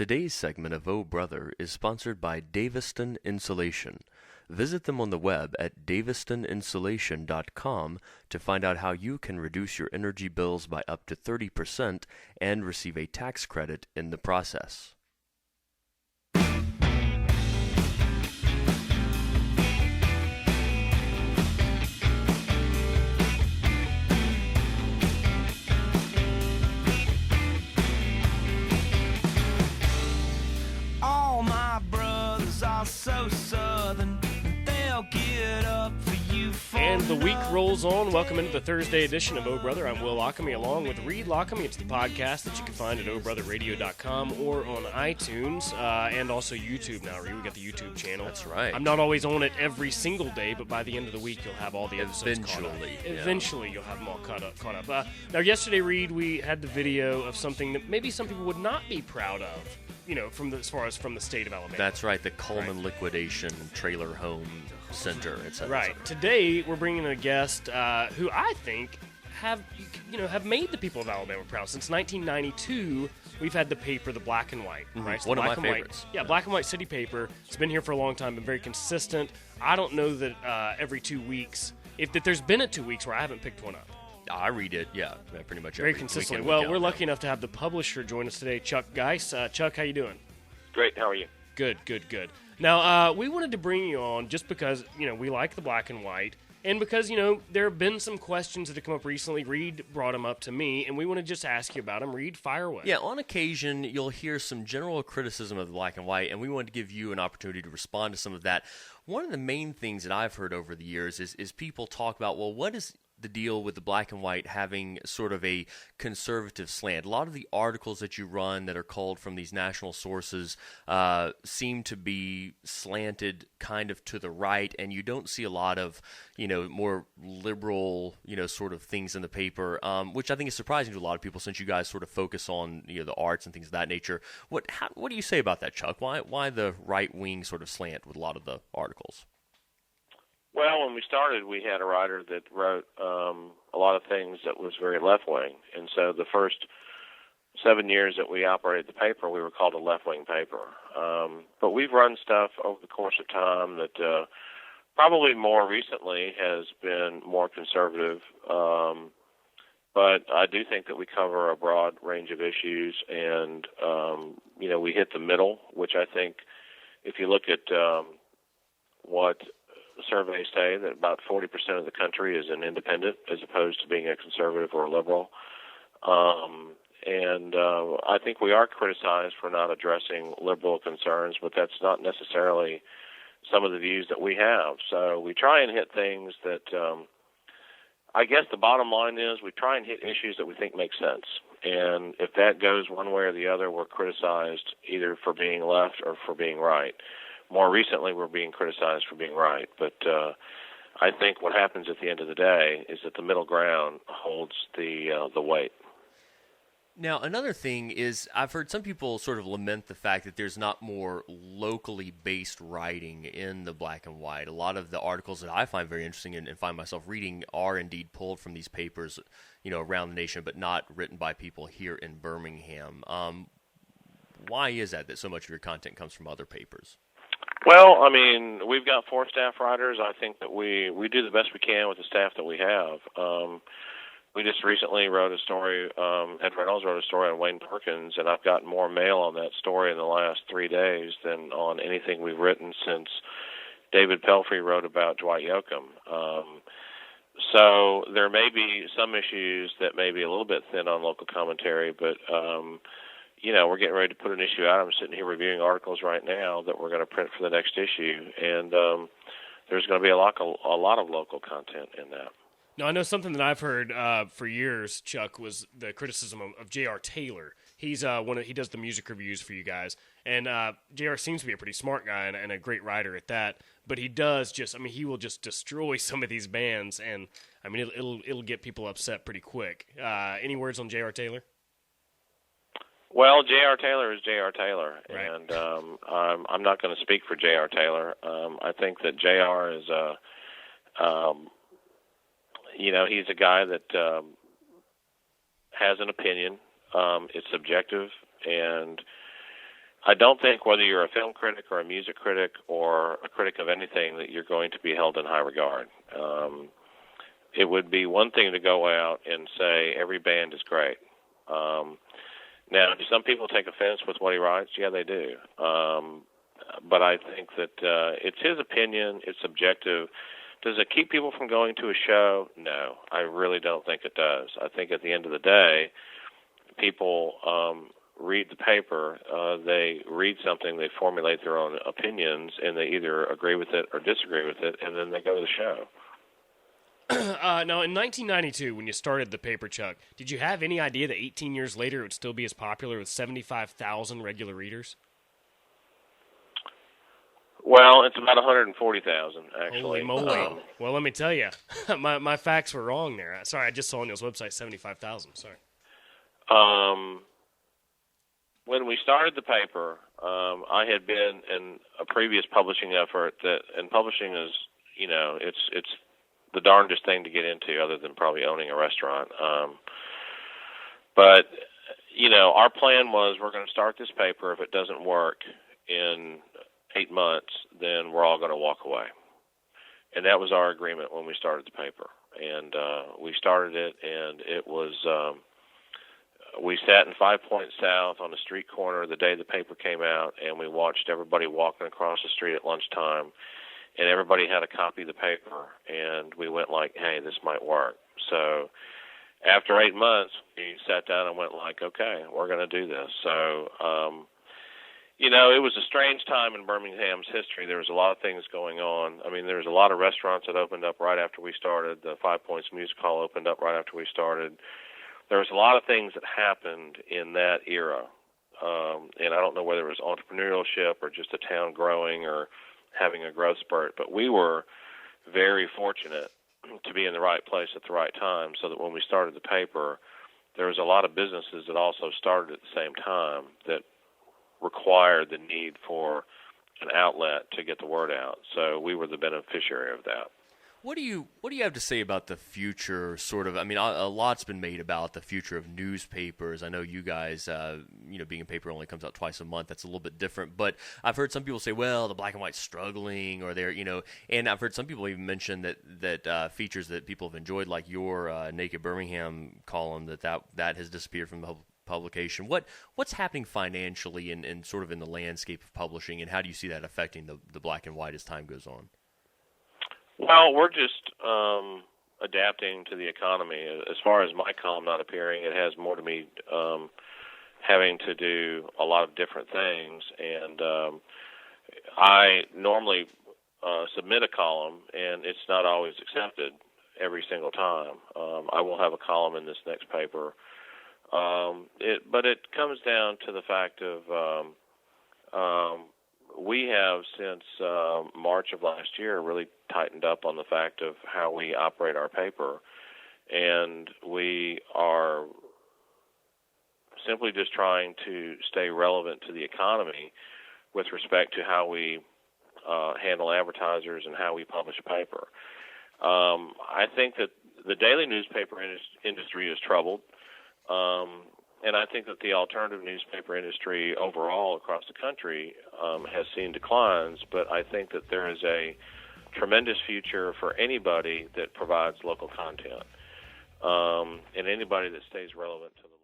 Today's segment of Oh Brother is sponsored by Daviston Insulation. Visit them on the web at davistoninsulation.com to find out how you can reduce your energy bills by up to 30% and receive a tax credit in the process. So southern, they'll get up for you. And the week rolls on. Welcome into the Thursday edition of Oh Brother. I'm Will Lochamy along with Reed Lochamy. It's the podcast that you can find at ohbrotherradio.com or on iTunes and also YouTube now, Reed. We got the YouTube channel. That's right. I'm not always on it every single day, but by the end of the week you'll have all the episodes caught up. Eventually you'll have them all caught up. Now yesterday, Reed, we had the video of something that maybe some people would not be proud of. You know, as far as from the state of Alabama. That's right, the Coleman Liquidation Trailer Home Center, etc. Right. Today we're bringing a guest who I think have made the people of Alabama proud. Since 1992, we've had the paper, the black and white. Mm-hmm. Right, One of my favorites. Yeah, black and white city paper. It's been here for a long time, been very consistent. I don't know that every 2 weeks, if there's been a 2 weeks where I haven't picked one up. I read it, pretty much very consistently. Well, we're lucky enough to have the publisher join us today, Chuck Geiss. Chuck, how you doing? Great. How are you? Good. Now, we wanted to bring you on just because, we like the black and white, and because, there have been some questions that have come up recently. Reed brought them up to me, and we want to just ask you about them. Reed, fire away. Yeah, on occasion, you'll hear some general criticism of the black and white, and we wanted to give you an opportunity to respond to some of that. One of the main things that I've heard over the years is people talk about, well, what is the deal with the black and white having sort of a conservative slant? A lot of the articles that you run that are called from these national sources seem to be slanted kind of to the right, and you don't see a lot of, more liberal, sort of things in the paper, which I think is surprising to a lot of people since you guys sort of focus on, the arts and things of that nature. What do you say about that, Chuck? Why the right-wing sort of slant with a lot of the articles? Well, when we started, we had a writer that wrote a lot of things that was very left-wing. And so the first 7 years that we operated the paper, we were called a left-wing paper. But we've run stuff over the course of time that probably more recently has been more conservative. But I do think that we cover a broad range of issues, and, we hit the middle, which I think if you look at what the surveys say, that about 40% of the country is an independent as opposed to being a conservative or a liberal. And I think we are criticized for not addressing liberal concerns, but that's not necessarily some of the views that we have. So we try and hit things that, I guess the bottom line is we try and hit issues that we think make sense. And if that goes one way or the other, we're criticized either for being left or for being right. More recently, we're being criticized for being right. But I think what happens at the end of the day is that the middle ground holds the weight. Now, another thing is I've heard some people sort of lament the fact that there's not more locally based writing in the black and white. A lot of the articles that I find very interesting and find myself reading are indeed pulled from these papers, around the nation, but not written by people here in Birmingham. Why is that so much of your content comes from other papers? Well, I mean, we've got 4 staff writers. I think that we do the best we can with the staff that we have. We just recently wrote a story, Ed Reynolds wrote a story on Wayne Perkins, and I've gotten more mail on that story in the last 3 days than on anything we've written since David Pelfrey wrote about Dwight Yoakam. So there may be some issues that may be a little bit thin on local commentary, but we're getting ready to put an issue out. I'm sitting here reviewing articles right now that we're going to print for the next issue, and there's going to be a lot of local content in that. Now, I know something that I've heard for years, Chuck, was the criticism of J.R. Taylor. He's he does the music reviews for you guys, and J.R. seems to be a pretty smart guy and a great writer at that. But he does he will just destroy some of these bands, and I mean it'll get people upset pretty quick. Any words on J.R. Taylor? Well, J.R. Taylor is J.R. Taylor, right. And I'm not going to speak for J.R. Taylor. I think that J.R. is he's a guy that has an opinion. It's subjective, and I don't think whether you're a film critic or a music critic or a critic of anything that you're going to be held in high regard. It would be one thing to go out and say every band is great. Now, do some people take offense with what he writes? Yeah, they do. But I think that it's his opinion. It's subjective. Does it keep people from going to a show? No, I really don't think it does. I think at the end of the day, people read the paper, they read something, they formulate their own opinions, and they either agree with it or disagree with it, and then they go to the show. Now, in 1992, when you started the paper, Chuck, did you have any idea that 18 years later it would still be as popular with 75,000 regular readers? Well, it's about 140,000, actually. Holy moly. Well, let me tell you, my facts were wrong there. Sorry, I just saw on your website 75,000. Sorry. When we started the paper, I had been in a previous publishing effort and publishing is, it's the darndest thing to get into other than probably owning a restaurant. But, our plan was we're going to start this paper. If it doesn't work in 8 months, then we're all going to walk away. And that was our agreement when we started the paper. And we started it, and it was we sat in 5 Points South on a street corner the day the paper came out, and we watched everybody walking across the street at lunchtime, and everybody had a copy of the paper, and we went like, hey, this might work. So after 8 months, we sat down and went like, okay, we're going to do this. So, it was a strange time in Birmingham's history. There was a lot of things going on. I mean, there was a lot of restaurants that opened up right after we started. The 5 Points Music Hall opened up right after we started. There was a lot of things that happened in that era. And I don't know whether it was entrepreneurship or just the town growing or having a growth spurt, but we were very fortunate to be in the right place at the right time, so that when we started the paper, there was a lot of businesses that also started at the same time that required the need for an outlet to get the word out. So we were the beneficiary of that. What do you have to say about the future? Sort of, I mean, a lot's been made about the future of newspapers. I know you guys, being a paper only comes out twice a month. That's a little bit different. But I've heard some people say, well, the black and white's struggling, or they're, and I've heard some people even mention that features that people have enjoyed, like your Naked Birmingham column, that has disappeared from the publication. What's happening financially and sort of in the landscape of publishing, and how do you see that affecting the black and white as time goes on? Well, we're just adapting to the economy. As far as my column not appearing, it has more to me having to do a lot of different things. And I normally submit a column, and it's not always accepted every single time. I will have a column in this next paper. But it comes down to the fact of we have, since March of last year, really tightened up on the fact of how we operate our paper, and we are simply just trying to stay relevant to the economy with respect to how we handle advertisers and how we publish a paper. I think that the daily newspaper industry is troubled. And I think that the alternative newspaper industry overall across the country has seen declines, but I think that there is a tremendous future for anybody that provides local content and anybody that stays relevant to the